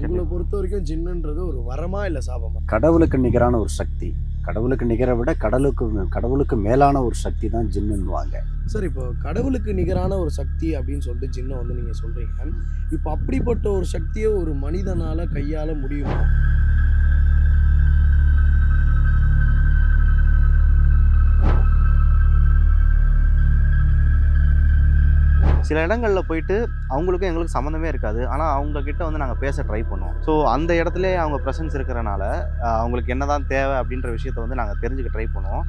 உங்களை பொறுத்த வரைக்கும் ஜின்னுன்றது ஒரு வரமா இல்லை சாபமா? கடவுளுக்கு நிகரான ஒரு சக்தி. கடவுளுக்கு நிகரை விட கடவுளுக்கு மேலான ஒரு சக்தி தான் ஜின்னுன்னுவாங்க. சார், இப்போ கடவுளுக்கு நிகரான ஒரு சக்தி அப்படின்னு சொல்லிட்டு ஜின்னை வந்து நீங்கள் சொல்கிறீங்க. இப்போ அப்படிப்பட்ட ஒரு சக்தியை ஒரு மனிதனால் கையாள முடியுமா? சில இடங்களில் போயிட்டு அவங்களுக்கும் எங்களுக்கு சம்மந்தமே இருக்காது. ஆனால் அவங்கக்கிட்ட வந்து நாங்கள் பேச ட்ரை பண்ணுவோம். ஸோ அந்த இடத்துல அவங்க ப்ரெசன்ஸ் இருக்கிறனால அவங்களுக்கு என்ன தான் தேவை அப்படின்ற விஷயத்த வந்து நாங்கள் தெரிஞ்சுக்க ட்ரை பண்ணுவோம்.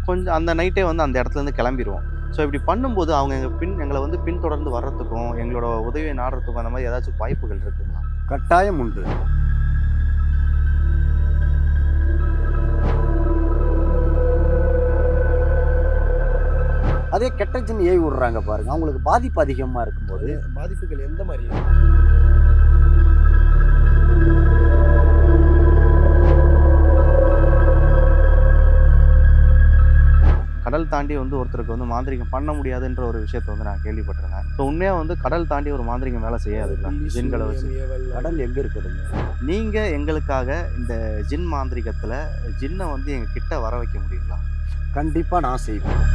கொஞ்சம் அந்த நைட்டே வந்து அந்த இடத்துலேருந்து கிளம்பிடுவோம். ஸோ இப்படி பண்ணும்போது அவங்க எங்களை வந்து பின்தொடர்ந்து வர்றதுக்கும் எங்களோட உதவியை நாடுறதுக்கும் அந்த மாதிரி ஏதாச்சும் வாய்ப்புகள் இருக்குங்களா? கட்டாயம் உண்டு. அதே கெட்ட ஜின் ஏவி விடுறாங்க பாருங்க, அவங்களுக்கு பாதிப்பு அதிகமாக இருக்கும்போது. பாதிப்புகள் எந்த மாதிரி? கடல் தாண்டி வந்து ஒருத்தருக்கு வந்து மாந்திரிகம் பண்ண முடியாதுன்ற ஒரு விஷயத்த வந்து நான் கேள்விப்பட்டிருந்தேன். ஸோ உண்மையாக வந்து கடல் தாண்டி ஒரு மாந்திரிகம் வேலை செய்யாதுங்களா ஜின்களை வச்சு? கடல் எங்கே இருக்குதுங்க? நீங்கள் எங்களுக்காக இந்த ஜின் மாந்திரிகத்தில் ஜின்னை வந்து எங்கள் கிட்ட வர வைக்க முடியுங்களா? கண்டிப்பாக நான் செய்வேன்.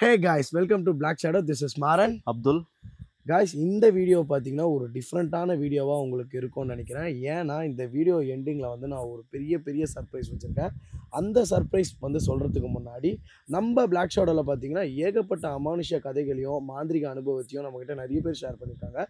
Hey guys, welcome to Black Shadow. This is Maran. Abdul. Guys, இந்த வீடியோ பார்த்தீங்கன்னா ஒரு டிஃப்ரெண்ட்டான வீடியோவாக உங்களுக்கு இருக்கும்னு நினைக்கிறேன். ஏன்னா இந்த வீடியோ எண்டிங்கில் வந்து நான் ஒரு பெரிய சர்ப்ரைஸ் வச்சுருக்கேன். அந்த சர்ப்ரைஸ் வந்து சொல்கிறதுக்கு முன்னாடி நம்ம பிளாக் ஷேடோவில் பார்த்தீங்கன்னா ஏகப்பட்ட அமானுஷ்ய கதைகளையும் மாந்திரிக அனுபவத்தையும் நம்மக்கிட்ட நிறைய பேர் ஷேர் பண்ணியிருக்காங்க.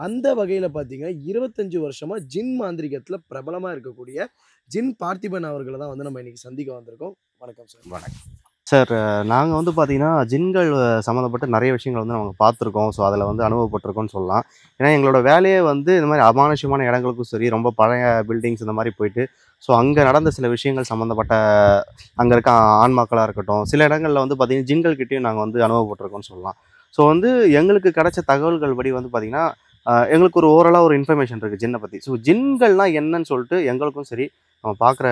அந்த வகையில் பார்த்தீங்கன்னா 25 வருஷமாக ஜின் மாந்திரிகத்தில் பிரபலமாக இருக்கக்கூடிய ஜின் பார்த்திபன் அவர்களை தான் வந்து நம்ம இன்றைக்கி சந்திக்க வந்திருக்கோம். வணக்கம் சார். வணக்கம் சார், நாங்கள் வந்து பார்த்தீங்கன்னா ஜின்கள் சம்மந்தப்பட்ட நிறைய விஷயங்கள் வந்து நாங்கள் பார்த்துருக்கோம். ஸோ அதில் வந்து அனுபவப்பட்டிருக்கோம்னு சொல்லலாம். ஏன்னா எங்களோட வேலையே வந்து இந்த மாதிரி அமானுஷ்யமான இடங்களுக்கும் சரி, ரொம்ப பழைய பில்டிங்ஸ் இந்த மாதிரி போயிட்டு ஸோ அங்கே நடந்த சில விஷயங்கள் சம்மந்தப்பட்ட அங்கே இருக்க ஆன்மாக்களாக இருக்கட்டும், சில இடங்களில் வந்து பார்த்திங்கன்னா ஜின்கள்கிட்டையும் நாங்கள் வந்து அனுபவப்பட்டிருக்கோம்னு சொல்லலாம். ஸோ வந்து எங்களுக்கு கிடைச்ச தகவல்கள் படி வந்து பார்த்திங்கன்னா எங்களுக்கு ஒரு ஓரளவு ஒரு இன்ஃபர்மேஷன் இருக்குது ஜின்னை பற்றி. ஸோ ஜின்கள்னால் என்னன்னு சொல்லிட்டு எங்களுக்கும் சரி, நம்ம பார்க்குற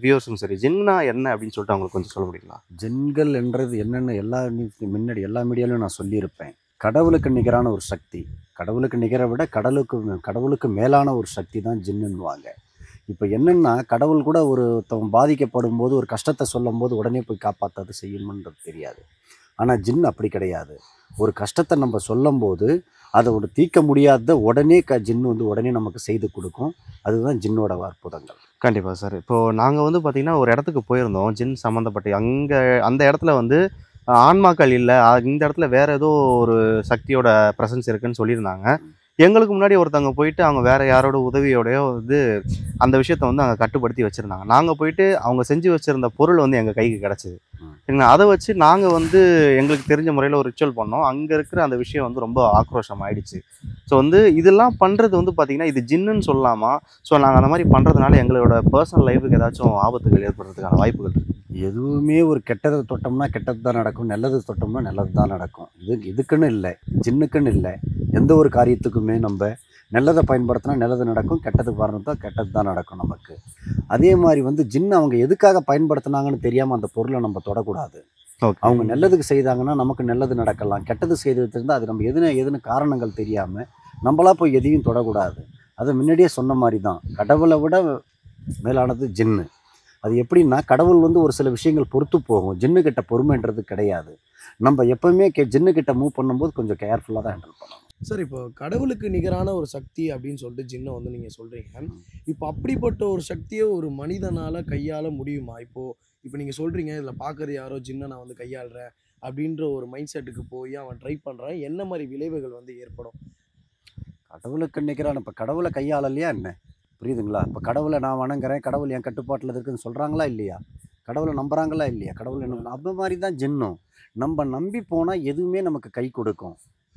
வியூவர்ஸும் சரி, ஜின்னா என்ன அப்படின்னு சொல்லிட்டு அவங்களுக்கு கொஞ்சம் சொல்ல முடியுங்களா? ஜின்கள் என்றது என்னென்னு முன்னாடி எல்லா மீடியாலையும் நான் சொல்லியிருப்பேன். கடவுளுக்கு நிகரான ஒரு சக்தி. கடவுளுக்கு நிகரை விட கடவுளுக்கு மேலான ஒரு சக்தி தான் ஜின்னுன்னுவாங்க. இப்போ என்னென்னா, கடவுள் கூட ஒருத்தவங்க பாதிக்கப்படும் போது ஒரு கஷ்டத்தை சொல்லும் போது உடனே போய் காப்பாற்றாது செய்யணுன்றது தெரியாது. ஆனால் ஜின் அப்படி கிடையாது. ஒரு கஷ்டத்தை நம்ம சொல்லும் போது அதை தீர்க்க முடியாத உடனே ஜின்னு வந்து உடனே நமக்கு செய்து கொடுக்கும். அதுதான் ஜின்னோட அற்புதங்கள். கண்டிப்பாக சார். இப்போது நாங்கள் வந்து பார்த்திங்கன்னா ஒரு இடத்துக்கு போயிருந்தோம் ஜின் சம்மந்தப்பட்ட. அந்த இடத்துல வந்து ஆன்மாக்கள் இல்லை, இந்த இடத்துல வேறு ஏதோ ஒரு சக்தியோட ப்ரெசன்ஸ் இருக்குதுன்னு சொல்லியிருந்தாங்க. எங்களுக்கு முன்னாடி ஒருத்தவங்க போயிட்டு அவங்க வேறு யாரோட உதவியோடையோ வந்து அந்த விஷயத்த வந்து அங்கே கட்டுப்படுத்தி வச்சுருந்தாங்க. நாங்கள் போயிட்டு அவங்க செஞ்சு வச்சுருந்த பொருள் வந்து எங்கள் கைக்கு கிடச்சிது. சரிங்களா? அதை வச்சு நாங்கள் வந்து எங்களுக்கு தெரிஞ்ச முறையில் ஒரு ரிச்சுவல் பண்ணோம். அங்கே இருக்கிற அந்த விஷயம் வந்து ரொம்ப ஆக்ரோஷம் ஆயிடுச்சு. ஸோ வந்து இதெல்லாம் பண்ணுறது வந்து பார்த்திங்கன்னா இது ஜின்னுன்னு சொல்லலாமா? ஸோ நாங்கள் அந்த மாதிரி பண்ணுறதுனால எங்களோட பர்சனல் லைஃபுக்கு ஏதாச்சும் ஆபத்துகள் ஏற்படுறதுக்கான வாய்ப்புகள் இருக்குது? எதுவுமே ஒரு கெட்டதை தொட்டோம்னா கெட்டது தான் நடக்கும், நல்லது தொட்டோம்னா நல்லது தான் நடக்கும். இதுக்குன்னு இல்லை, ஜின்னுக்குன்னு இல்லை. எந்த ஒரு காரியத்துக்குமே நம்ம நல்லதை பயன்படுத்தினா நல்லது நடக்கும், கெட்டது பயன்படுத்தா கெட்டது தான் நடக்கும் நமக்கு. அதே மாதிரி ஜின் அவங்க எதுக்காக பயன்படுத்தினாங்கன்னு தெரியாமல் அந்த பொருளை நம்ம தொடக்கூடாது. அவங்க நல்லதுக்கு செய்தாங்கன்னா நமக்கு நல்லது நடக்கலாம். கெட்டது செய்து வச்சுருந்தா அது நம்ம எதுன்னு காரணங்கள் தெரியாமல் நம்மளா போய் எதையும் தொடக்கூடாது. அதை முன்னாடியே சொன்ன மாதிரி தான், கடவுளை விட மேலானது ஜின்னு. அது எப்படின்னா, கடவுள் ஒரு சில விஷயங்கள் பொறுத்து போகும், ஜின்னுக்கிட்ட பொறுமைன்றது கிடையாது. நம்ம எப்போவுமே ஜின்னுக்கிட்ட மூவ் பண்ணும்போது கொஞ்சம் கேர்ஃபுல்லாக தான் ஹேண்டில் பண்ணணும். சார், இப்போ கடவுளுக்கு நிகரான ஒரு சக்தி அப்படின்னு சொல்லிட்டு ஜின்னை வந்து நீங்கள் சொல்கிறீங்க. இப்போ அப்படிப்பட்ட ஒரு சக்தியை ஒரு மனிதனால் கையாள முடியுமா? இப்போ நீங்கள் சொல்கிறீங்க இதில் பார்க்குறது யாரோ ஜின்னை நான் வந்து கையாளுறேன் அப்படின்ற ஒரு மைண்ட் செட்டுக்கு போய் அவன் ட்ரை பண்ணுறான். என்ன மாதிரி விளைவுகள் வந்து ஏற்படும்? கடவுளுக்கு நிகரான இப்போ கடவுளை கையாளலையா என்ன? புரியுதுங்களா? இப்போ கடவுளை நான் வணங்குறேன், கடவுள் என் கட்டுப்பாட்டில் இருக்குதுன்னு சொல்கிறாங்களா இல்லையா? கடவுளை நம்புகிறாங்களா இல்லையா? கடவுள் என்ன அந்த மாதிரி தான் ஜின்னும். நம்ம நம்பி போனால் எதுவுமே நமக்கு கை கொடுக்கும்.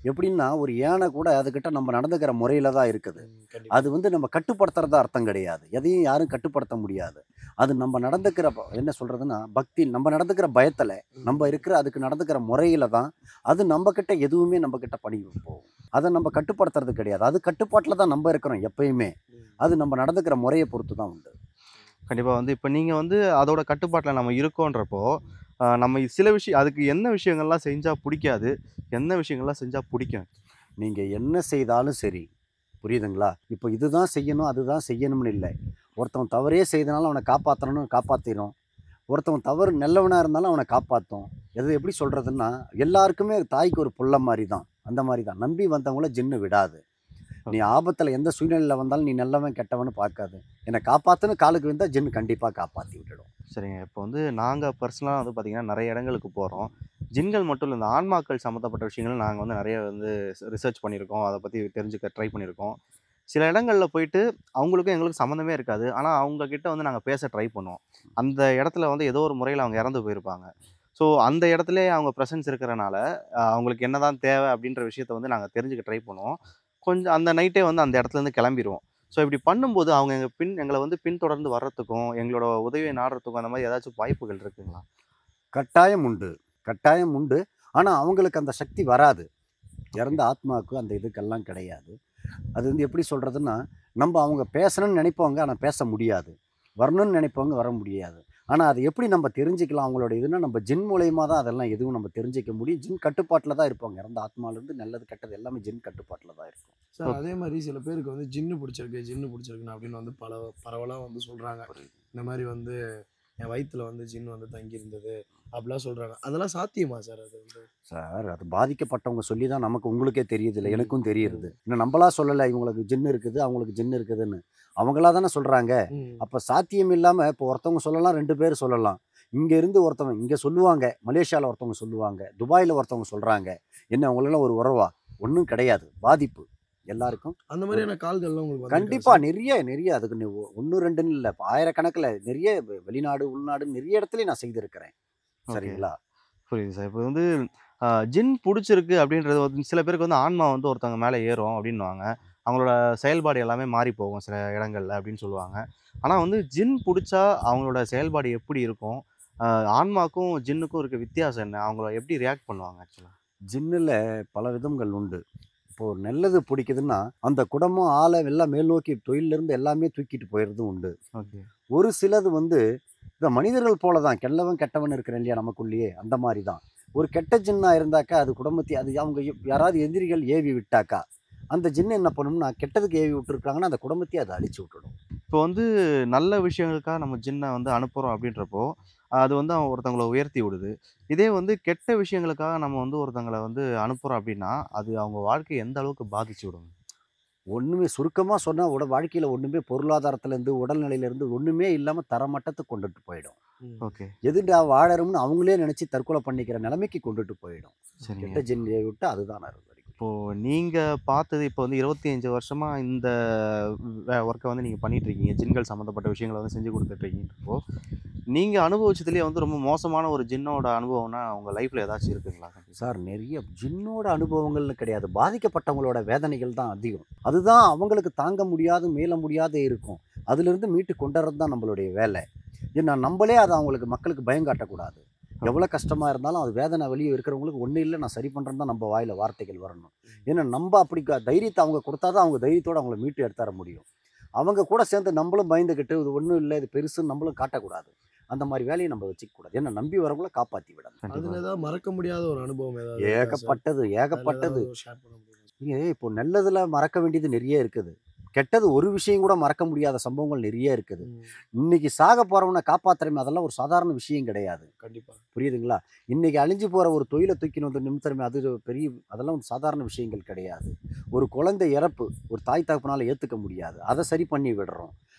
எப்படின்னா ஒரு யானை கூட அதுக்கிட்ட நம்ம நடந்துக்கிற முறையில் தான் இருக்குது. அது வந்து நம்ம கட்டுப்படுத்துறதா அர்த்தம் கிடையாது. எதையும் யாரும் கட்டுப்படுத்த முடியாது. அது நம்ம நடந்துக்கிற என்ன சொல்கிறதுன்னா பக்தி, நம்ம நடந்துக்கிற பயத்தில் நம்ம இருக்கிற அதுக்கு நடந்துக்கிற முறையில் தான் அது நம்மக்கிட்ட எதுவுமே நம்மக்கிட்ட பணி போகும். அதை நம்ம கட்டுப்படுத்துறது கிடையாது. அது கட்டுப்பாட்டில் தான் நம்ம இருக்கிறோம் எப்பயுமே. அது நம்ம நடந்துக்கிற முறையை பொறுத்து தான் உண்டு. கண்டிப்பாக வந்து இப்போ நீங்கள் வந்து அதோட கட்டுப்பாட்டில் நம்ம இருக்கோன்றப்போ நம்ம சில விஷயம் அதுக்கு என்ன விஷயங்கள்லாம் செஞ்சால் பிடிக்காது, என்ன விஷயங்கள்லாம் செஞ்சால் பிடிக்கும்? நீங்கள் என்ன செய்தாலும் சரி, புரியுதுங்களா? இப்போ இதுதான் செய்யணும் அதுதான் செய்யணும்னு இல்லை. ஒருத்தவன் தவறே செய்தனாலும் அவனை காப்பாற்றணும்னு காப்பாற்றிடும். ஒருத்தவன் தவறு நல்லவனாக இருந்தாலும் அவனை காப்பாற்றும். எது எப்படி சொல்கிறதுன்னா, எல்லாருக்குமே தாய்க்கு ஒரு புள்ள மாதிரி தான். அந்த மாதிரி தான் நம்பி வந்தவங்கள ஜின்னு விடாது. நீ ஆபத்தில் எந்த சூழ்நிலையில் வந்தாலும் நீ நல்லவன் கெட்டவன்னு பார்க்காது. என்னை காப்பாற்றுன்னு காலுக்கு வந்தால் ஜின்னு கண்டிப்பாக காப்பாற்றி விட்டுடும். சரிங்க. இப்போ வந்து நாங்கள் பர்சனலாக வந்து பார்த்திங்கன்னா நிறைய இடங்களுக்கு போகிறோம். ஜின்கள் மட்டும் இல்லை, இந்த ஆன்மாக்கள் சம்மந்தப்பட்ட விஷயங்கள் நாங்கள் வந்து நிறைய வந்து ரிசர்ச் பண்ணியிருக்கோம். அதை பற்றி தெரிஞ்சுக்க ட்ரை பண்ணியிருக்கோம். சில இடங்களில் போயிட்டு அவங்களுக்கும் எங்களுக்கும் சம்மந்தமே இருக்காது. ஆனால் அவங்கக்கிட்ட வந்து நாங்கள் பேச ட்ரை பண்ணுவோம். அந்த இடத்துல வந்து ஏதோ ஒரு முறையில் அவங்க இறந்து போயிருப்பாங்க. ஸோ அந்த இடத்துலயே அவங்க ப்ரெசன்ஸ் இருக்கிறனால அவங்களுக்கு என்ன தான் தேவை அப்படின்ற விஷயத்த வந்து நாங்கள் தெரிஞ்சுக்க ட்ரை பண்ணுவோம். கொஞ்சம் அந்த நைட்டே வந்து அந்த இடத்துலேருந்து கிளம்பிருவோம். ஸோ இப்படி பண்ணும்போது அவங்க எங்களை வந்து பின்தொடர்ந்து வர்றதுக்கும் எங்களோட உதவியை நாடுறதுக்கும் அந்த மாதிரி ஏதாச்சும் வாய்ப்புகள் இருக்குங்களா? கட்டாயம் உண்டு, கட்டாயம் உண்டு. ஆனால் அவங்களுக்கு அந்த சக்தி வராது. இறந்த ஆத்மாவுக்கு அந்த இதுக்கெல்லாம் கிடையாது. அது வந்து எப்படி சொல்கிறதுன்னா, நம்ம அவங்க பேசணும்னு நினைப்பவங்க ஆனால் பேச முடியாது. வரணும்னு நினைப்பவங்க வர முடியாது. ஆனால் அது எப்படி நம்ம தெரிஞ்சுக்கலாம் அவங்களோட இதுன்னா, நம்ம ஜின் மூலியமா தான் அதெல்லாம் எதுவும் நம்ம தெரிஞ்சுக்க முடியும். ஜின் கட்டுப்பாட்டில் தான் இருப்பாங்க. இறந்த ஆத்மாலேருந்து நல்லது கெட்டது எல்லாமே ஜின் கட்டுப்பாட்டில் தான் இருக்கும். சார் அதே மாதிரி சில பேருக்கு வந்து ஜின்னு பிடிச்சிருக்குன்னு அப்படின்னு வந்து பரவலாக வந்து சொல்கிறாங்க. இந்த மாதிரி வந்து என் வயிற்றுல வந்து ஜின் வந்து தங்கியிருந்தது அப்படிலாம் சொல்கிறாங்க. அதெல்லாம் சாத்தியமா சார்? அது வந்து சார் அது பாதிக்கப்பட்டவங்க சொல்லி தான் நமக்கு உங்களுக்கே தெரியுதுல்ல, எனக்கும் தெரியுது. இன்னும் நம்மளா சொல்லலை இவங்களுக்கு ஜின்னு இருக்குது அவங்களுக்கு ஜின்னு இருக்குதுன்னு. அவங்களா தானே சொல்கிறாங்க. அப்போ சாத்தியம் இல்லாமல் இப்போ ஒருத்தவங்க சொல்லலாம், 2 பேர் சொல்லலாம். இங்கே இருந்து ஒருத்தவங்க இங்கே சொல்லுவாங்க, மலேசியாவில் ஒருத்தவங்க சொல்லுவாங்க, துபாயில் ஒருத்தவங்க சொல்கிறாங்க. என்ன அவங்களெல்லாம் ஒரு உறவா? ஒன்றும் கிடையாது. பாதிப்பு எல்லாருக்கும். அந்த மாதிரியான கால்கள்லாம் உங்களுக்கு கண்டிப்பாக நிறைய அதுக்கு 1 2ன்னு இல்லை, ஆயிரக்கணக்கில் நிறைய வெளிநாடு உள்நாடு நிறைய இடத்துலையும் நான் செய்திருக்கிறேன். சரிங்களா? புரியுது சார். இப்போ வந்து ஜின் பிடிச்சிருக்கு அப்படின்றது வந்து சில பேருக்கு வந்து ஆன்மா வந்து ஒருத்தவங்க மேலே ஏறும் அப்படின்னுவாங்க. அவங்களோட செயல்பாடு எல்லாமே மாறி போகும் சில இடங்கள்ல அப்படின்னு சொல்லுவாங்க. ஆனால் வந்து ஜின் பிடிச்சா அவங்களோட செயல்பாடு எப்படி இருக்கும்? ஆன்மாக்கும் ஜின்னுக்கும் இருக்க வித்தியாசம் என்ன? அவங்கள எப்படி ரியாக்ட் பண்ணுவாங்க ஆக்சுவலாக? ஜின்னில் பல விதங்கள் உண்டு. இப்போது நல்லது பிடிக்குதுன்னா அந்த குடும்பம் ஆளை எல்லாம் மேல் நோக்கி தொழிலிருந்து எல்லாமே தூக்கிட்டு போயிடுறதும் உண்டு. ஓகே. ஒரு சிலது வந்து இந்த மனிதர்கள் போல தான் கெல்லவன் கெட்டவன் இருக்கிறேன் இல்லையா நமக்குள்ளேயே, அந்த மாதிரி தான். ஒரு கெட்ட ஜின்னா இருந்தாக்கா அது குடும்பத்தை அது அவங்க யாராவது எதிரிகள் ஏவி விட்டாக்கா அந்த ஜின்னு என்ன பண்ணும்னா கெட்டதுக்கு ஏவி விட்டுருக்காங்கன்னா அந்த குடும்பத்தையே அதை அழிச்சு விட்டுடும். இப்போ வந்து நல்ல விஷயங்களுக்காக நம்ம ஜின்னை வந்து அனுப்புகிறோம் அப்படின்றப்போ அது வந்து அவன் ஒருத்தவங்கள உயர்த்தி விடுது. இதே வந்து கெட்ட விஷயங்களுக்காக நம்ம வந்து ஒருத்தவங்கள வந்து அனுப்புகிறோம் அப்படின்னா அது அவங்க வாழ்க்கையை எந்த அளவுக்கு பாதிச்சு விடும்? ஒன்றுமே சுருக்கமாக சொன்னால் வாழ்க்கையில் ஒன்றுமே பொருளாதாரத்துலேருந்து உடல்நிலையிலேருந்து ஒன்றுமே இல்லாமல் தரமட்டத்துக்கு கொண்டுட்டு போயிடும். ஓகே. எதுண்டா வாழறோம்னு அவங்களே நினச்சி தற்கொலை பண்ணிக்கிற நிலைமைக்கு கொண்டுட்டு போயிடும். சரிங்க. கெட்ட ஜின்னை விட்டு அதுதான் அறுவடை. இப்போது நீங்கள் பார்த்தது இப்போ வந்து 25 வருஷமா இந்த ஒர்க்கை வந்து நீங்கள் பண்ணிகிட்ருக்கீங்க. ஜின்கள் சம்மந்தப்பட்ட விஷயங்களை வந்து செஞ்சு கொடுத்துட்ருக்கீங்கன்றப்போ நீங்கள் அனுபவிச்சதுலேயே வந்து ரொம்ப மோசமான ஒரு ஜின்னோட அனுபவம்னா உங்கள் லைஃப்பில் ஏதாச்சும் இருக்குங்களா? சார் நிறைய ஜின்னோட அனுபவங்கள்னு கிடையாது, பாதிக்கப்பட்டவங்களோட வேதனைகள் தான் அதிகம். அதுதான் அவங்களுக்கு தாங்க முடியாது மீள முடியாத இருக்கும். அதுலேருந்து மீட்டு கொண்டுறது தான் நம்மளுடைய வேலை. ஏன்னா நம்மளே அதை அவங்களுக்கு மக்களுக்கு பயம் காட்டக்கூடாது. எவ்வளோ கஷ்டமாக இருந்தாலும் அது வேதனை வெளியே இருக்கிறவங்களுக்கு ஒன்றும் இல்லை நான் சரி பண்ணுறேன்னு தான் நம்ம வாயில் வார்த்தைகள் வரணும். ஏன்னா நம்ம அப்படி தைரியத்தை அவங்க கொடுத்தா தான் அவங்க தைரியத்தோடு அவங்கள மீட்டு எடுத்துற முடியும். அவங்க கூட சேர்ந்து நம்மளும் பயந்துக்கிட்டு இது ஒன்றும் இல்லை இது பெருசுன்னு நம்மளும் காட்டக்கூடாது. அந்த மாதிரி வேலையை நம்ம வச்சுக்கக்கூடாது. ஏன்னா நம்பி வரவங்கள காப்பாற்றி விடணும். அதில் ஏதாவது மறக்க முடியாத ஒரு அனுபவம் ஏதாவது ஏகப்பட்டது. இப்போ நல்லதில் மறக்க வேண்டியது நிறைய இருக்குது. கெட்டது ஒரு விஷயம் கூட மறக்க முடியாத சம்பவங்கள் நிறைய இருக்குது. இன்னைக்கு சாக போகிறவனை காப்பாற்றுறமே அதெல்லாம் ஒரு சாதாரண விஷயம் கிடையாது. கண்டிப்பாக புரியுதுங்களா? இன்னைக்கு அழிஞ்சு போகிற ஒரு தொழிலை தூக்கின்னு வந்து நிமித்தமே அது பெரிய அதெல்லாம் ஒரு சாதாரண விஷயங்கள் கிடையாது. ஒரு குழந்தை இறப்பு ஒரு தாய் தகப்பனால் ஏற்றுக்க முடியாது, அதை சரி பண்ணி விடுறோம்.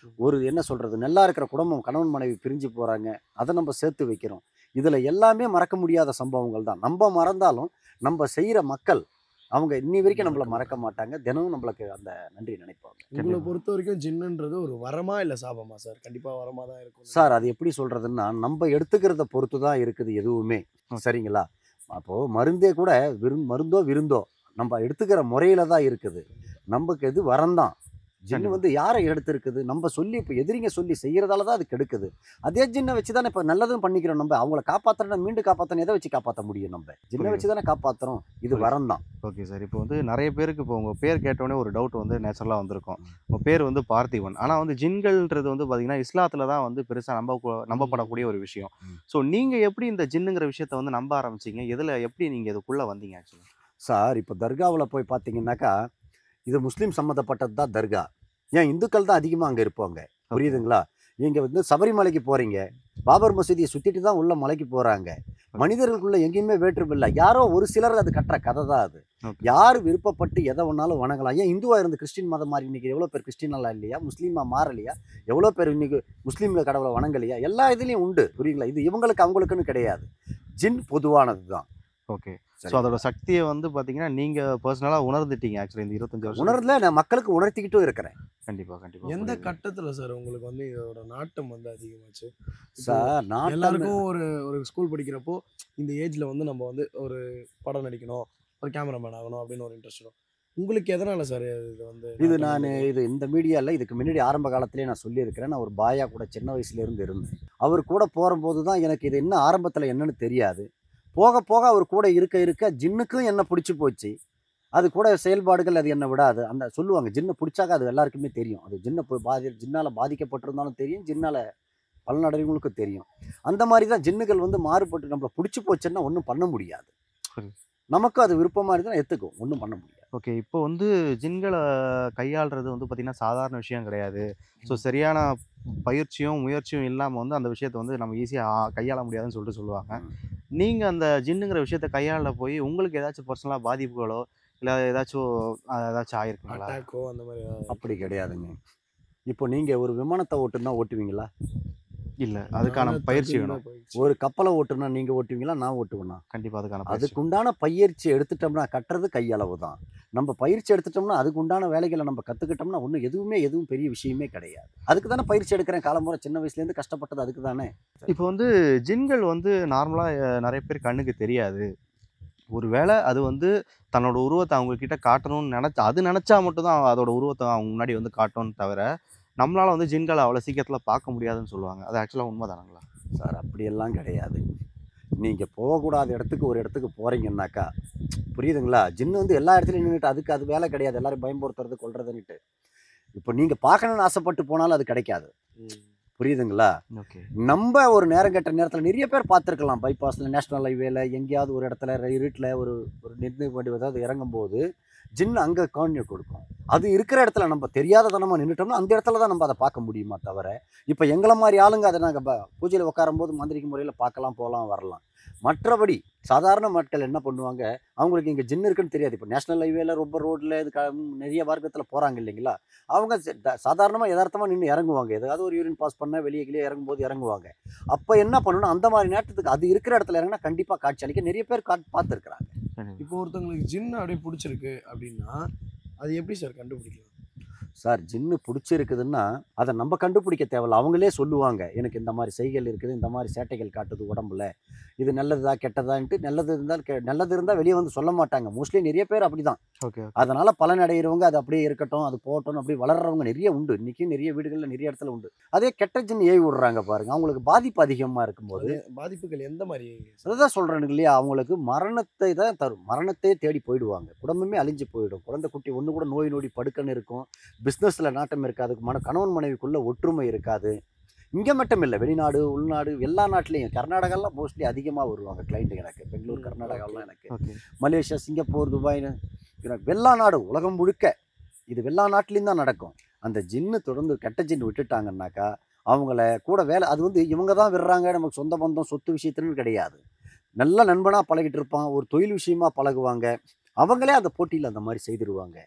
ஒரு என்ன சொல்கிறது நல்லா இருக்கிற குடும்பம் கணவன் மனைவி பிரிஞ்சு போகிறாங்க, அதை நம்ம சேர்த்து வைக்கிறோம். இதில் எல்லாமே மறக்க முடியாத சம்பவங்கள் தான். நம்ம மறந்தாலும் நம்ம செய்கிற மக்கள் அவங்க இன்னி வரைக்கும் நம்மளை மறக்க மாட்டாங்க. தினமும் நம்மளுக்கு அந்த நன்றி நினைப்பாங்க. உங்களை பொறுத்த வரைக்கும் ஜின்னுன்றது ஒரு வரமா இல்லை சாபமா சார்? கண்டிப்பாக வரமாக தான் இருக்கும் சார். அது எப்படி சொல்கிறதுன்னா நம்ம எடுத்துக்கிறத பொறுத்து தான் இருக்குது எதுவுமே. சரிங்களா? அப்போது மருந்தே கூட மருந்தோ விருந்தோ நம்ம எடுத்துக்கிற முறையில் தான் இருக்குது. நமக்கு எது வரந்தான். ஜின்னு வந்து யாரை எடுத்திருக்குது? நம்ம சொல்லி இப்போ எதிரிங்க சொல்லி செய்கிறதால தான் அது கெடுக்குது. அதே ஜின்னை வச்சு தானே இப்போ நல்லதும் பண்ணிக்கிறோம். நம்ம அவங்கள காப்பாற்றணும், மீண்டும் காப்பாற்றணும், எதை வச்சு காப்பாற்ற முடியும்? நம்ம ஜின்னை வச்சு தானே காப்பாற்றுறோம். இது வரந்தான். Okay sir. இப்போ வந்து நிறைய பேருக்கு இப்போ உங்கள் பேர் கேட்டோடனே ஒரு டவுட் வந்து நேச்சுரலாக வந்திருக்கும். உங்கள் பேர் வந்து பார்த்திபன். ஆனால் வந்து ஜின்கள்ன்றது வந்து பார்த்தீங்கன்னா இஸ்லாத்தில் தான் வந்து பெருசாக நம்பப்படக்கூடிய ஒரு விஷயம். ஸோ நீங்கள் எப்படி இந்த ஜின்னுங்கிற விஷயத்த வந்து நம்ப ஆரம்பிச்சிங்க? எதில் எப்படி நீங்கள் இதுக்குள்ளே வந்தீங்க ஆக்சுவலி? சார் இப்போ தர்காவில் போய் பார்த்தீங்கன்னாக்கா, இது முஸ்லீம் சம்மந்தப்பட்டது தான் தர்கா. ஏன் இந்துக்கள் தான் அதிகமாக அங்கே இருப்பாங்க. புரியுதுங்களா? நீங்கள் வந்து சபரிமலைக்கு போகிறீங்க, பாபர் மசூதியை சுற்றிட்டு தான் உள்ள மலைக்கு போகிறாங்க. மனிதர்களுக்குள்ள எங்கேயுமே வேற்றுமை இல்லை. யாரோ ஒரு சிலர் அது கட்டுற கதை தான் அது. யார் விருப்பப்பட்டு எதை ஒன்றாலும் வணங்கலாம். ஏன் இந்துவாக இருந்து கிறிஸ்டின் மதம் மாறி இன்றைக்கி எவ்வளோ பேர் கிறிஸ்டினெல்லாம் இல்லையா? முஸ்லீமாக மாறலையா? எவ்வளோ பேர் இன்றைக்கி முஸ்லீம்கள் கடவுளை வணங்கலையா? எல்லா இதுலேயும் உண்டு. புரியுங்களா? இது இவங்களுக்கு அவங்களுக்குன்னு கிடையாது. ஜின் பொதுவானது தான். ஓகே. ஸோ அதோட சக்தியை வந்து பார்த்தீங்கன்னா நீங்கள் பர்சனலாக உணர்ந்துட்டீங்க ஆக்சுவலி இந்த 25 வருஷம். உணர்ல நான் மக்களுக்கு உணர்த்திக்கிட்டும் இருக்கிறேன். கண்டிப்பாக. எந்த கட்டத்தில் சார் உங்களுக்கு வந்து இதோட நாட்டம் வந்து அதிகமாச்சு? சார் எல்லாருக்கும் ஒரு ஸ்கூல் படிக்கிறப்போ இந்த ஏஜில் வந்து நம்ம வந்து ஒரு படம் நடிக்கணும், ஒரு கேமராமேன் ஆகணும் அப்படின்னு ஒரு இன்ட்ரெஸ்ட் வரும். உங்களுக்கு எதனால சார் இது வந்து இது இந்த மீடியாவில் இதுக்கு முன்னாடி ஆரம்ப காலத்திலே நான் சொல்லியிருக்கிறேன். நான் ஒரு பாயா கூட சின்ன வயசுலேருந்து இருந்தேன். அவர் கூட போகும்போது தான் எனக்கு இது என்ன ஆரம்பத்தில் என்னன்னு தெரியாது. போக போக அவர் கூட இருக்க ஜின்னுக்கும் என்ன பிடிச்சி போச்சு. அது கூட செயல்பாடுகள் அது என்ன விடாது. அந்த சொல்லுவாங்க ஜின்னை பிடிச்சாக்க அது எல்லாருக்குமே தெரியும். அது ஜின்னால் பாதிக்கப்பட்டிருந்தாலும் தெரியும், ஜின்னால் பலனடைவங்களுக்கும் தெரியும். அந்த மாதிரி தான் ஜின்னுகள் வந்து மாறுபட்டு நம்மளை பிடிச்சி போச்சுன்னா ஒன்றும் பண்ண முடியாது. நமக்கும் அது விருப்பமாக இருந்தால் எடுத்துக்கும், ஒன்றும் பண்ண முடியாது. ஓகே. இப்போ வந்து ஜின்களை கையாளுறது வந்து பார்த்திங்கன்னா சாதாரண விஷயம் கிடையாது. ஸோ சரியான பயிற்சியும் முயற்சியும் இல்லாமல் வந்து அந்த விஷயத்தை வந்து நம்ம ஈஸியாக கையாள முடியாதுன்னு சொல்லுவாங்க. நீங்கள் அந்த ஜின்னுங்கிற விஷயத்தை கையாள போய் உங்களுக்கு ஏதாச்சும் பர்சனலாக பாதிப்புகளோ இல்லை ஏதாச்சும் ஆயிருக்குங்களா? அட்டாக்கோ அந்த மாதிரி அப்படி கிடையாதுங்க. இப்போ நீங்கள் ஒரு விமானத்தை ஓட்டுனா ஓட்டுவீங்களா? இல்லை, அதுக்கான பயிற்சி வேணும். ஒரு கப்பலை ஓட்டுனா நீங்கள் ஓட்டுவீங்களா? நான் ஓட்டுவேனா? கண்டிப்பாக அதுக்கான அதுக்குண்டான பயிற்சி எடுத்துட்டோம்னா கட்டுறது கையளவு தான். நம்ம பயிற்சி எடுத்துட்டோம்னா அதுக்குண்டான வேலைகளை நம்ம கற்றுக்கிட்டோம்னா எதுவும் பெரிய விஷயமே கிடையாது. அதுக்கு தானே பயிற்சி எடுக்கிறேன். காலமுறை சின்ன வயசுலேருந்து கஷ்டப்பட்டது அதுக்கு தானே. இப்போ வந்து ஜின்கள் வந்து நார்மலாக நிறைய பேர் கண்ணுக்கு தெரியாது. ஒரு வேளை அது வந்து தன்னோட உருவத்தை அவங்கக்கிட்ட காட்டணும்னு நினச்சா மட்டும்தான் அதோட உருவத்தை அவங்க முன்னாடி வந்து காட்டணும்னு தவிர நம்மளால் வந்து ஜின்களை அவ்வளோ சீக்கிரத்தில் பார்க்க முடியாதுன்னு சொல்லுவாங்க. அது ஆக்சுவலாக உண்மை தானுங்களா? சார் அப்படியெல்லாம் கிடையாது. நீங்கள் போகக்கூடாத ஒரு இடத்துக்கு போகிறீங்கன்னாக்கா, புரியுதுங்களா? ஜின்னு வந்து எல்லா இடத்துலையும் நின்றுட்டு அது வேலை கிடையாது. எல்லோரும் பயன்படுத்துறது கொள்றதுன்னுட்டு. இப்போ நீங்கள் பார்க்கணுன்னு ஆசைப்பட்டு போனாலும் அது கிடைக்காது. புரியுதுங்களா? ஓகே. நம்ம ஒரு கெட்ட நேரத்தில் நிறைய பேர் பார்த்துருக்கலாம். பைபாஸில், நேஷ்னல் ஹைவேல, எங்கேயாவது ஒரு இடத்துல இருட்டில் ஒரு நிறுத்தி வண்டி ஏதாவது இறங்கும்போது ஜின்னு அங்கே காணொலி கொடுக்கும். அது இருக்கிற இடத்துல நம்ம தெரியாததனமாக நின்றுட்டோம்னா அந்த இடத்துல தான் நம்ம அதை பார்க்க முடியுமா தவிர, இப்போ எங்களை மாதிரி ஆளுங்க அதை நாங்கள் பூஜையில் உட்காரும்போது மாந்திரிக முறையில் பார்க்கலாம், போகலாம், வரலாம். மற்றபடி சாதாரண மக்கள் என்ன பண்ணுவாங்க, அவங்களுக்கு இங்கே ஜின்னு இருக்குன்னு தெரியாது. இப்போ நேஷ்னல் ஹைவேல ரொம்ப ரோட்டில் இது நிறைய மார்க்கத்தில் போகிறாங்க இல்லைங்களா? அவங்க சாதாரணமாக யதார்த்தமாக நின்று இறங்குவாங்க. ஏதாவது ஒரு யூரின் பாஸ் பண்ண வெளியே இறங்கும்போது இறங்குவாங்க. அப்போ என்ன பண்ணணும், அந்த மாதிரி நேரத்துக்கு அது இருக்கிற இடத்துல இறங்கினா கண்டிப்பாக காட்சி அளிக்க நிறைய பேர் பார்த்துருக்குறாங்க. இப்போ ஒருத்தவங்களுக்கு ஜின்னு அப்படியே பிடிச்சிருக்கு அப்படின்னா அது எப்படி சார் கண்டுபிடிக்கலாம்? சார் ஜின்னு பிடிச்சிருக்குதுன்னா அதை நம்ம கண்டுபிடிக்க தேவையில்ல. அவங்களே சொல்லுவாங்க, எனக்கு இந்த மாதிரி செய்கைகள் இருக்குது, இந்த மாதிரி சேட்டைகள் காட்டுது உடம்புல, இது நல்லதா கெட்டதான்ட்டு. நல்லது இருந்தால் வெளியே வந்து சொல்ல மாட்டாங்க. மோஸ்ட்லி நிறைய பேர் அப்படி தான். ஓகே. அதனால் பலன் அடைகிறவங்க அது அப்படியே இருக்கட்டும், அது போகட்டும், அப்படி வளர்கிறவங்க நிறைய உண்டு. இன்றைக்கும் நிறைய வீடுகளில் நிறைய இடத்துல உண்டு. அதே கெட்ட ஜின்னு ஏவி விடுறாங்க பாருங்கள். அவங்களுக்கு பாதிப்பு அதிகமாக இருக்கும்போது பாதிப்புகள் எந்த மாதிரி? அதுதான் சொல்கிறேன் இல்லையா, அவங்களுக்கு மரணத்தை தான் தரும். மரணத்தையே தேடி போயிடுவாங்க. குடும்பமே அழிஞ்சு போயிடும். குழந்தை குட்டி ஒன்று கூட நோய் நொடி படுக்கன்னு இருக்கும். பிஸ்னஸில் நாட்டம் இருக்காது. கணவன் மனைவிக்குள்ளே ஒற்றுமை இருக்காது. இங்கே மட்டும் இல்லை, வெளிநாடு, உள்நாடு, எல்லா நாட்டிலையும். கர்நாடகாலாம் மோஸ்ட்லி அதிகமாக வருவாங்க கிளைண்ட்டு எனக்கு. பெங்களூர், கர்நாடகாலாம் எனக்கு. மலேசியா, சிங்கப்பூர், துபாய்னு எல்லா நாடு, உலகம் முழுக்க இது எல்லா நாட்டிலையும் தான் நடக்கும். அந்த ஜின்னு தொடர்ந்து கெட்ட ஜின்னு விட்டுட்டாங்கன்னாக்கா அவங்கள கூட வேலை, அது வந்து இவங்க தான் விடுறாங்க, நமக்கு சொந்த பந்தம் சொத்து விஷயத்துன்னு கிடையாது. நல்ல நண்பனாக பழகிட்டு இருப்பான், ஒரு தொழில் விஷயமாக பழகுவாங்க. அவங்களே அந்த போட்டியில் அந்த மாதிரி செய்திருவாங்க.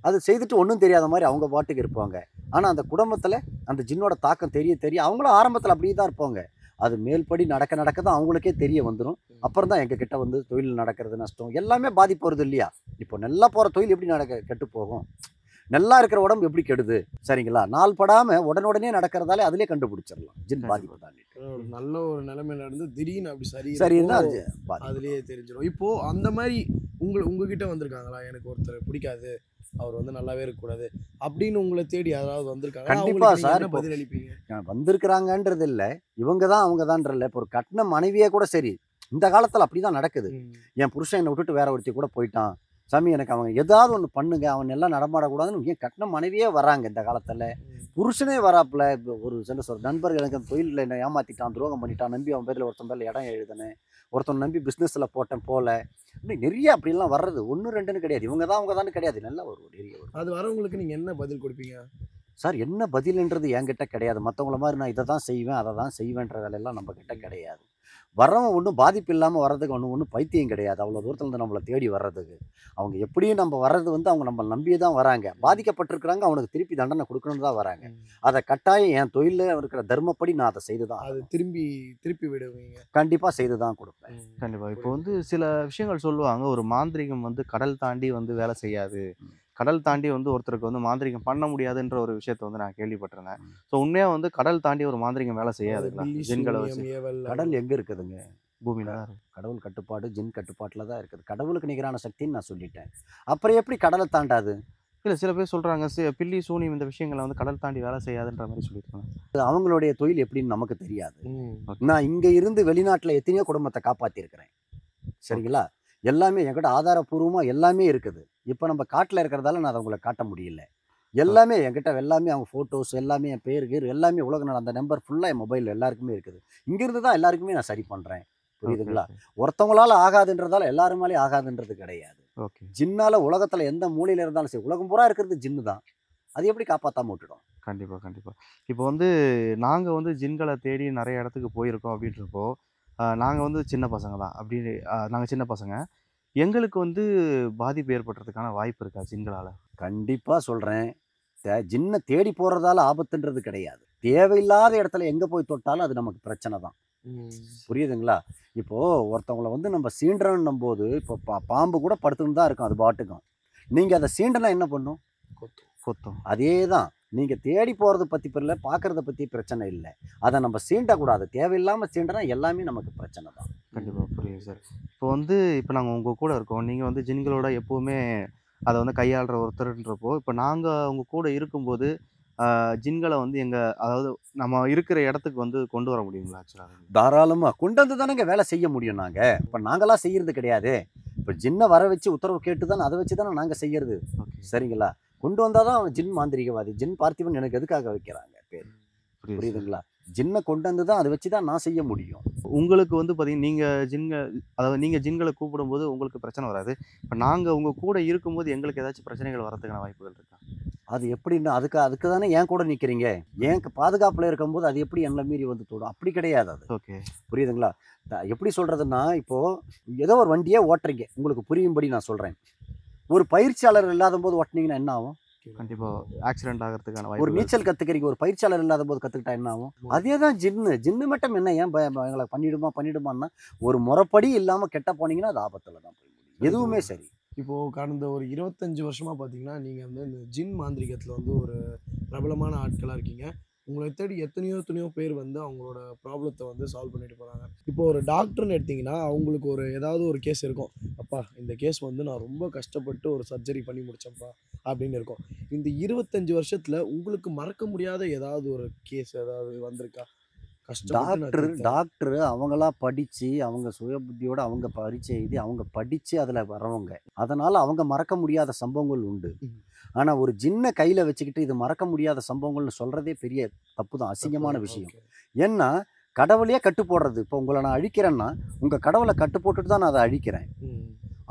அது செய்துட்டு ஒன்றும் தெரியாத மாதிரி அவங்க பாட்டுக்கு இருப்பாங்க. ஆனால் அந்த குடும்பத்தில் அந்த ஜின்னோட தாக்கம் தெரிய அவங்களும் ஆரம்பத்தில் அப்படியே தான் இருப்பாங்க. அது மேல்படி நடக்க தான் அவங்களுக்கே தெரிய வந்துடும். அப்புறம் தான் எங்கள் கிட்ட வந்து தொழில் நடக்கிறது நஷ்டம் எல்லாமே பாதிப்பு வருது இல்லையா? இப்போ நல்லா போகிற தொழில் எப்படி கெட்டு போகும்? நல்லா இருக்கிற உடம்பு எப்படி கெடுது சரிங்களா? நாள் படாமல் உடனுடனே நடக்கிறதாலே அதிலே கண்டுபிடிச்சிடலாம் ஜின் பாதிப்பு தான். ஒரு நல்ல ஒரு நிலைமையில இருந்து திடீர்னு அப்படி சரின்னா அது அது பாதிப்பு. அதுலயே தெரிஞ்சிடும். இப்போ அந்த மாதிரி உங்ககிட்ட வந்திருக்காங்களா, எனக்கு ஒருத்தர் பிடிக்காது, அவர் வந்து நல்லாவே இருக்கக்கூடாது அப்படின்னு உங்களை தேடி யாராவது வந்திருக்காங்க? கண்டிப்பா சார். என்ன பதில் அளிப்பீங்க? வந்திருக்கிறாங்கன்றது இல்லை, இவங்க தான் அவங்க தான்ற இல்லை. இப்போ ஒரு கட்டின மனைவியே கூட சரி, இந்த காலத்தில் அப்படி தான் நடக்குது. என் புருஷன் என்னை விட்டுட்டு வேற ஒருத்தி கூட போயிட்டான் சாமி, எனக்கு அவங்க ஏதாவது ஒன்று பண்ணுங்க, அவன் எல்லாம் நடமாடக்கூடாதுன்னு ஏன் கட்டின மனைவியே வராங்க இந்த காலத்தில். புருஷனே வராப்புல. இப்போ ஒரு சில நண்பர்கள் எனக்கு அந்த தொழிலில் என்ன ஏமாற்றிட்டான், துரோகம் பண்ணிட்டான், நம்பி அவன் பேரில் ஒருத்தன் பேரில் இடம் எழுதுனேன், ஒருத்தன் நம்பி பிஸ்னஸில் போட்டேன் போல, இன்னும் நிறைய அப்படிலாம் வர்றது. ஒன்று ரெண்டுன்னு கிடையாது, இவங்க தான் அவங்க தான் கிடையாது, நல்லா ஒரு நிறைய ஒரு. அது வரவங்களுக்கு நீங்கள் என்ன பதில் கொடுப்பீங்க சார்? என்ன பதில்ன்றது என்கிட்ட கிடையாது. மற்றவங்கள மாதிரி நான் இதை தான் செய்வேன் அதை தான் செய்வேன்ற வேலையெல்லாம் நம்ம கிட்ட கிடையாது. வரவன் ஒன்றும் பாதிப்பு இல்லாமல் வர்றதுக்கு ஒன்றும் பைத்தியம் கிடையாது. அவ்வளோ தூரத்தில் இருந்து நம்மளை தேடி வர்றதுக்கு அவங்க எப்படியும் நம்ம வர்றது வந்து அவங்க நம்ம நம்பியே தான் வராங்க. பாதிக்கப்பட்டிருக்கிறாங்க, அவனுக்கு திருப்பி தண்டனை கொடுக்கணும்னு தான் வராங்க. அதை கட்டாயம் என் தொழிலில் இருக்கிற தர்மப்படி நான் அதை செய்து தான், அது திருப்பி விடுவீங்க? கண்டிப்பாக செய்து தான் கொடுப்பேன். கண்டிப்பாக. இப்போ வந்து சில விஷயங்கள் சொல்லுவாங்க, ஒரு மாந்திரிகம் வந்து கடல் தாண்டி வந்து வேலை செய்யாது, கடல் தாண்டி வந்து ஒருத்தருக்கு வந்து மாந்திரிகம் பண்ண முடியாதுன்ற ஒரு விஷயத்த வந்து நான் கேள்விப்பட்டிருந்தேன். ஸோ உண்மையாக வந்து கடல் தாண்டி ஒரு மாந்திரிகம் வேலை செய்யாதுங்களா ஜின்களை வச்சு? கடல் எங்கே இருக்குதுங்க? பூமியில தான் இருக்கு. கடவுள் கட்டுப்பாடு ஜின் கட்டுப்பாட்டில் தான் இருக்குது. கடவுளுக்கு நிகரான சக்தின்னு நான் சொல்லிட்டேன். அப்புறம் எப்படி கடலை தாண்டாது? இல்லை, சில பேர் சொல்கிறாங்க பில்லி சூனியம் இந்த விஷயங்களை வந்து கடல் தாண்டி வேலை செய்யாதுன்ற மாதிரி சொல்லியிருக்காங்க. அவங்களுடைய தொழில் எப்படின்னு நமக்கு தெரியாது. நான் இங்கே இருந்து வெளிநாட்டில் எத்தனையோ குடும்பத்தை காப்பாற்றிருக்கிறேன் சரிங்களா? எல்லாமே என்கிட்ட ஆதாரப்பூர்வமாக எல்லாமே இருக்குது. இப்போ நம்ம காட்டில் இருக்கிறதால நான் அதை உங்களை காட்ட முடியல. எல்லாமே என்கிட்ட எல்லாமே அவங்க ஃபோட்டோஸ் எல்லாமே என் பேர் எல்லாமே உலக நாள் அந்த நம்பர் ஃபுல்லாக என் மொபைலில் எல்லாருக்குமே இருக்குது. இங்கேருந்து தான் எல்லாருக்குமே நான் சரி பண்ணுறேன். புரியுதுங்களா? ஒருத்தவங்களால ஆகாதுன்றதால எல்லாருமாலே ஆகாதுன்றது கிடையாது. ஓகே. ஜின்னால உலகத்தில் எந்த மூலையில் இருந்தாலும் சரி, உலகம் பூரா இருக்கிறது ஜின்னு தான். அது எப்படி காப்பாற்றாம விட்டுடும்? கண்டிப்பாக கண்டிப்பாக. இப்போ வந்து நாங்கள் வந்து ஜின்களை தேடி நிறைய இடத்துக்கு போயிருக்கோம் அப்படின்றப்போ, நாங்கள் வந்து சின்ன பசங்க தான். அப்படி நாங்கள் சின்ன பசங்க, எங்களுக்கு வந்து பாதிப்பு ஏற்படுறதுக்கான வாய்ப்பு இருக்கா ஜின்களால்? கண்டிப்பாக சொல்கிறேன். ஜின்னை தேடி போகிறதால ஆபத்துன்றது கிடையாது. தேவையில்லாத இடத்துல எங்கே போய் தொட்டாலும் அது நமக்கு பிரச்சனை தான். புரியுதுங்களா? இப்போது ஒருத்தவங்களை வந்து நம்ம சீண்டுறோன்னும் போது இப்போ பாம்பு கூட படுத்துன்னு தான் இருக்கும் அது பாட்டுக்கும். நீங்கள் அதை சீண்டனா என்ன பண்ணும்? கொத்தும். அதே தான். நீங்கள் தேடி போகிறத பற்றி இல்லை, பார்க்குறத பற்றி பிரச்சனை இல்லை. அதை நம்ம சீண்டக்கூடாது. தேவையில்லாமல் சீண்டனா எல்லாமே நமக்கு பிரச்சனை தான். கண்டிப்பாக புரியுது சார். இப்போ நாங்கள் உங்கள் கூட இருக்கோம், நீங்கள் வந்து ஜின்களோட எப்போவுமே அதை வந்து கையாளுற ஒருத்தர்ன்றப்போ, இப்போ நாங்கள் உங்கள் கூட இருக்கும்போது ஜின்களை வந்து அதாவது நம்ம இருக்கிற இடத்துக்கு வந்து கொண்டு வர முடியுங்களா? ஆக்சுவலாக தாராளமாக கொண்டு வந்து தானேங்க வேலை செய்ய முடியும். நாங்கள் இப்போ நாங்களாம் செய்கிறது கிடையாது. இப்போ ஜின்னை வர வச்சு உத்தரவு கேட்டு தானே அதை வச்சு தானே நாங்கள் செய்கிறது. சரிங்களா? கொண்டு வந்தால் தான் அவன் ஜின் மாந்திரிகவாதி. ஜின் பார்த்திபன் எனக்கு எதுக்காக வைக்கிறாங்க பேர்? புரியுதுங்களா? ஜின்னை கொண்டு வந்து தான் அதை வச்சு தான் நான் செய்ய முடியும். உங்களுக்கு வந்து பார்த்தீங்கன்னா நீங்கள் ஜின்களை கூப்பிடும்போது உங்களுக்கு பிரச்சனை வராது. இப்போ நாங்கள் உங்கள் கூட இருக்கும்போது எங்களுக்கு ஏதாச்சும் பிரச்சனைகள் வரதுக்கான வாய்ப்புகள் இருக்கா? அது எப்படின்னா அதுக்கு தானே என் கூட நிற்கிறீங்க. என் பாதுகாப்பில் இருக்கும்போது அது எப்படி என்னை மீறி வந்து தோடும்? அப்படி கிடையாது அது. ஓகே. புரியுதுங்களா? எப்படி சொல்கிறதுன்னா, இப்போது ஏதோ ஒரு வண்டியே ஓட்டுறீங்க, உங்களுக்கு புரியும்படி நான் சொல்கிறேன். ஒரு பயிற்சியாளர் இல்லாத போது ஓட்டினீங்கன்னா என்ன ஆகும்? கண்டிப்பாக ஆக்சிடென்ட் ஆகிறதுக்கான ஒரு வாய்ப்பு. நீச்சல் கற்றுக்கிறீங்க, ஒரு பயிற்சியாளர் இல்லாத போது கற்றுக்கிட்டா என்ன ஆகும்? அதே தான் ஜின்னு மட்டும் என்ன ஏன் எங்களை பண்ணிடுமான்னா ஒரு முறைப்படி இல்லாமல் கெட்ட போனீங்கன்னா அது ஆபத்தில் தான் போய் முடியும். எதுவுமே சரி. இப்போது கடந்த ஒரு 25 வருஷமாக பார்த்தீங்கன்னா நீங்கள் வந்து இந்த ஜின் மாந்திரிகத்தில் வந்து ஒரு பிரபலமான ஆட்களாக இருக்கீங்க. உங்களை தேடி எத்தனையோ பேர் வந்து அவங்களோட ப்ராப்ளத்தை வந்து சால்வ் பண்ணிட்டு போகிறாங்க. இப்போ ஒரு டாக்டர்னு எடுத்திங்கன்னா அவங்களுக்கு ஏதாவது ஒரு கேஸ் இருக்கும். அப்பா இந்த கேஸ் வந்து நான் ரொம்ப கஷ்டப்பட்டு ஒரு சர்ஜரி பண்ணி முடித்தேன்ப்பா அப்படின்னு இருக்கும். இந்த 25 வருஷத்தில் உங்களுக்கு மறக்க முடியாத ஏதாவது ஒரு கேஸ் ஏதாவது வந்திருக்கா? டாக்டர் அவங்களா படித்து அவங்க சுய புத்தியோட அவங்க பரீட்சை எழுதி அவங்க படித்து அதில் வரவங்க. அதனால் அவங்க மறக்க முடியாத சம்பவங்கள் உண்டு. ஆனால் ஒரு ஜின்னை கையில் வச்சுக்கிட்டு இது மறக்க முடியாத சம்பவங்கள்னு சொல்கிறதே பெரிய தப்பு தான், அசிங்கமான விஷயம். ஏன்னா கடவுளையே கட்டு போடுறது. இப்போ உங்களை நான் அழிக்கிறேன்னா உங்கள் கடவுளை கட்டு போட்டுட்டு தான் நான் அதை அழிக்கிறேன்.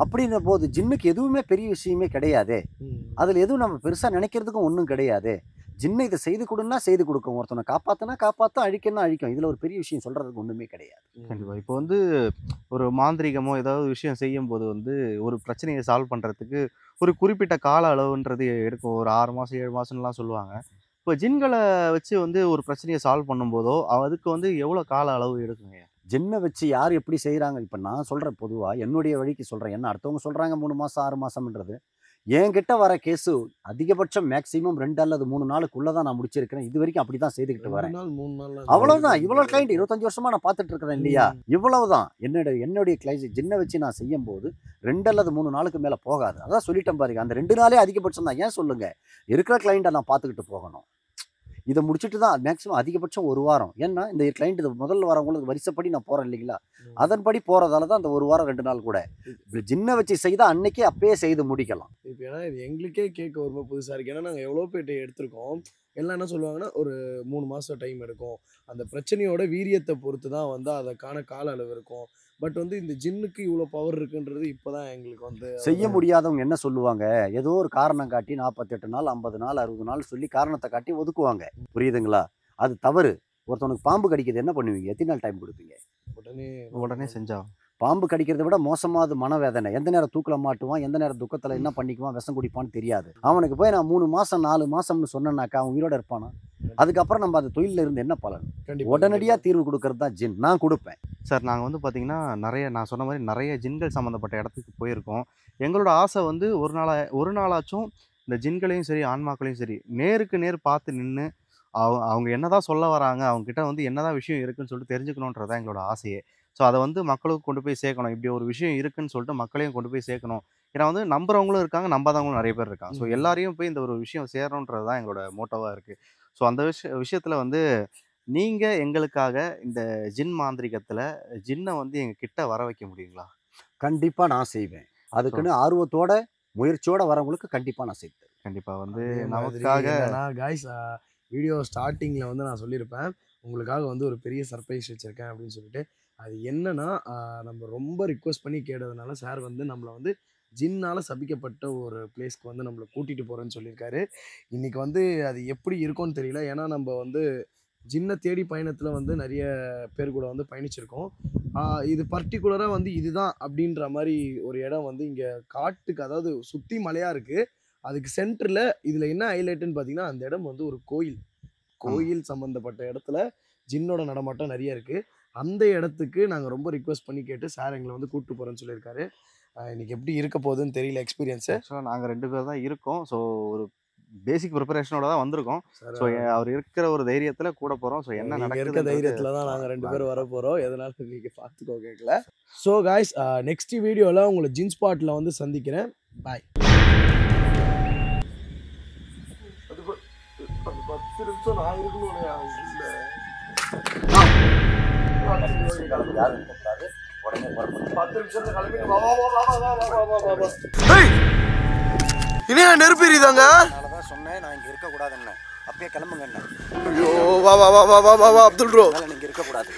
அப்படின்ற போது ஜின்னுக்கு எதுவுமே பெரிய விஷயமே கிடையாது. அதில் எதுவும் நம்ம பெருசாக நினைக்கிறதுக்கும் ஒன்றும் கிடையாது. ஜின்னை இதை செய்து கொடுன்னா செய்து கொடுக்கும், ஒருத்தனை காப்பாற்றினா காப்பாற்றும், அழிக்கணும்னா அழிக்கும். இதில் ஒரு பெரிய விஷயம் சொல்கிறதுக்கு ஒன்றுமே கிடையாது. கண்டிப்பாக. இப்போ வந்து ஒரு மாந்திரிகமோ ஏதாவது விஷயம் செய்யும்போது வந்து ஒரு பிரச்சனையை சால்வ் பண்ணுறதுக்கு ஒரு குறிப்பிட்ட கால அளவுன்றது எடுக்கும். ஒரு 6 மாதம் 7 மாதம்லாம் சொல்லுவாங்க. இப்போ ஜின்களை வச்சு வந்து ஒரு பிரச்சனையை சால்வ் பண்ணும்போதோ அதுக்கு வந்து எவ்வளோ கால அளவு எடுக்குங்க? ஜின்னை வச்சு யார் எப்படி செய்கிறாங்க? இப்போ நான் சொல்கிறேன், பொதுவாக என்னுடைய வழிக்கு சொல்கிறேன். என்ன அடுத்தவங்க சொல்கிறாங்க 3 மாதம் 6 மாதம்ன்றது. என்கிட்ட வர கேஸு அதிகபட்சம் மேக்ஸிமம் 2 அல்லது 3 நாளுக்குள்ள தான் நான் முடிச்சிருக்கிறேன். இது வரைக்கும் அப்படி தான் செய்துக்கிட்டு 2 வரேன். நாள் 3 நாள் அவ்வளவுதான். இவ்வளவு கிளைண்ட் 25 வருஷமா நான் பார்த்துட்டு இருக்கிறேன் இல்லையா? இவ்வளவுதான். என்னுடைய கிளைண்ட் ஜின்னை வச்சு நான் செய்யும் போது 2 அல்லது 3 நாளுக்கு மேல போகாது. அதான் சொல்லிட்டேன் பாருங்க. அந்த 2 நாளே அதிகபட்சம் தான். ஏன் சொல்லுங்க? இருக்கிற கிளைண்ட்டை நான் பார்த்துக்கிட்டு போகணும். இதை முடிச்சுட்டு தான் மேக்ஸிமம் அதிகபட்சம் 1 வாரம். ஏன்னா இந்த கிளைண்ட் முதல்ல வரவங்களுக்கு வரிசைப்படி நான் போறேன் இல்லைங்களா? அதன்படி போறதால தான் அந்த 1 வாரம் 2 நாள் கூட ஜின்னை வச்சு செய்தா அன்னைக்கே அப்பயே செய்து முடிக்கலாம். இப்போ ஏன்னா இது எங்களுக்கே கேட்க ரொம்ப புதுசாக இருக்குது. ஏன்னா நாங்கள் எவ்வளோ பேர்ட்ட எடுத்திருக்கோம். எல்லாம் என்ன சொல்லுவாங்கன்னா ஒரு 3 மாதம் டைம் எடுக்கும். அந்த பிரச்சனையோட வீரியத்தை பொறுத்து தான் வந்து அதற்கான கால அளவு இருக்கும். பட் வந்து இந்த ஜின்னுக்கு இவ்வளோ பவர் இருக்குன்றது இப்போ தான் எங்களுக்கு வந்து செய்ய முடியாதவங்க என்ன சொல்லுவாங்க? ஏதோ ஒரு காரணம் காட்டி 48 நாள் 50 நாள் 60 நாள் சொல்லி காரணத்தை காட்டி ஒதுக்குவாங்க. புரியுதுங்களா? அது தவறு. ஒருத்தவனுக்கு பாம்பு கடிக்கிறது என்ன பண்ணுவீங்க? எத்தனை நாள் டைம் கொடுப்பீங்க? உடனே செஞ்சா பாம்பு கடிக்கிறத விட மோசமாவது மனவேதனை. எந்த நேரம் தூக்கில் மாட்டுவான், எந்த நேரம் துக்கத்தில் என்ன பண்ணிக்குவான், விஷம் குடிப்பான்னு தெரியாது. அவனுக்கு போய் நான் 3 மாதம் 4 மாதம்னு சொன்னேன்னாக்கா அவன் உயிரோட இருப்பானா? அதுக்கப்புறம் நம்ம அந்த தொழிலில் இருந்து என்ன பலன்? உடனடியாக தீர்வு கொடுக்கறது தான் ஜின். நான் கொடுப்பேன் சார். நாங்கள் வந்து பார்த்தீங்கன்னா நான் சொன்ன மாதிரி நிறைய ஜின்கள் சம்மந்தப்பட்ட இடத்துக்கு போயிருக்கோம். எங்களோட ஆசை வந்து ஒரு நாளாச்சும் இந்த ஜின்களையும் சரி ஆன்மாக்களையும் சரி நேருக்கு நேர் பார்த்து நின்று அவங்க என்னதான் சொல்ல வராங்க, அவங்ககிட்ட வந்து என்னதான் விஷயம் இருக்குன்னு சொல்லிட்டு தெரிஞ்சுக்கணுன்றதான் எங்களோட ஆசையே. ஸோ அதை வந்து மக்களுக்கு கொண்டு போய் சேர்க்கணும். இப்படி ஒரு விஷயம் இருக்குன்னு சொல்லிட்டு மக்களையும் கொண்டு போய் சேர்க்கணும். ஏன்னா வந்து நம்புறவங்களும் இருக்காங்க, நம்பாதவங்களும் நிறைய பேர் இருக்காங்க. ஸோ எல்லாரையும் போய் இந்த ஒரு விஷயம் சேரணுன்றது தான் எங்களோட மோட்டோவாக இருக்குது. ஸோ அந்த விஷயத்தில் வந்து நீங்கள் எங்களுக்காக இந்த ஜின் மாந்திரிகத்தில் ஜின்னை வந்து எங்கள் கிட்ட வர வைக்க முடியுங்களா? கண்டிப்பாக நான் செய்வேன். அதுக்குன்னு ஆர்வத்தோட முயற்சியோட வரவங்களுக்கு கண்டிப்பாக நான் செய்வேன். கண்டிப்பாக வந்து நமக்காக காய்ஸ் வீடியோ ஸ்டார்டிங்கில் வந்து நான் சொல்லியிருப்பேன் உங்களுக்காக வந்து ஒரு பெரிய சர்ப்ரைஸ் வச்சுருக்கேன் அப்படின்னு சொல்லிட்டு. அது என்னன்னா நம்ம ரொம்ப ரிக்வெஸ்ட் பண்ணி கேட்டதுனால சார் வந்து நம்மளை வந்து ஜின்னால் சபிக்கப்பட்ட ஒரு பிளேஸ்க்கு வந்து நம்மளை கூட்டிகிட்டு போகிறேன்னு சொல்லியிருக்காரு. இன்றைக்கி வந்து அது எப்படி இருக்கும்னு தெரியல. ஏன்னா நம்ம வந்து ஜின்னை தேடி பயணத்தில் வந்து நிறைய பேர் கூட வந்து பயணிச்சிருக்கோம். இது பர்டிகுலராக வந்து இதுதான் அப்படின்ற மாதிரி ஒரு இடம் வந்து இங்கே காட்டுக்கு, அதாவது சுற்றி மலையாக இருக்குது. அதுக்கு சென்டரில் இதில் என்ன ஹைலைட்டுன்னு பார்த்தீங்கன்னா அந்த இடம் வந்து ஒரு கோயில் சம்மந்தப்பட்ட இடத்துல ஜின்னோட நடமாட்டம் நிறைய இருக்குது. அந்த இடத்துக்கு நாங்கள் ரொம்ப ரிக்வெஸ்ட் பண்ணி கேட்டு சார் எங்களை வந்து கூப்பிட்டு போகிறேன்னு சொல்லியிருக்காரு. இன்றைக்கி எப்படி இருக்க போகுதுன்னு தெரியல எக்ஸ்பீரியன்ஸு. ஸோ நாங்கள் 2 பேர் தான் இருக்கோம். ஸோ ஒரு பேசிக் ப்ரிப்பரேஷனோட தான் வந்திருக்கோம். ஸோ அவர் இருக்கிற ஒரு தைரியத்தில் கூட போகிறோம். ஸோ என்ன நடக்க தைரியத்தில் தான் நாங்கள் 2 பேரும் வர போகிறோம். எதனால நீங்கள் பார்த்துக்கோ கேட்கல. ஸோ காய்ஸ் நெக்ஸ்ட் வீடியோவில் உங்களை ஜின் ஸ்பாட்டில் வந்து சந்திக்கிறேன். பாய். 10 நிமிஷம் நான் இருக்கணும். இன்னும் நெருப்பு எரியுதாங்க? சொன்னேன் நான் இங்கே இருக்கக்கூடாதுன்னு. அப்பயே கிளம்புங்க. ஐயோ வா அப்துல் ப்ரோ, நீங்க இருக்கக்கூடாது.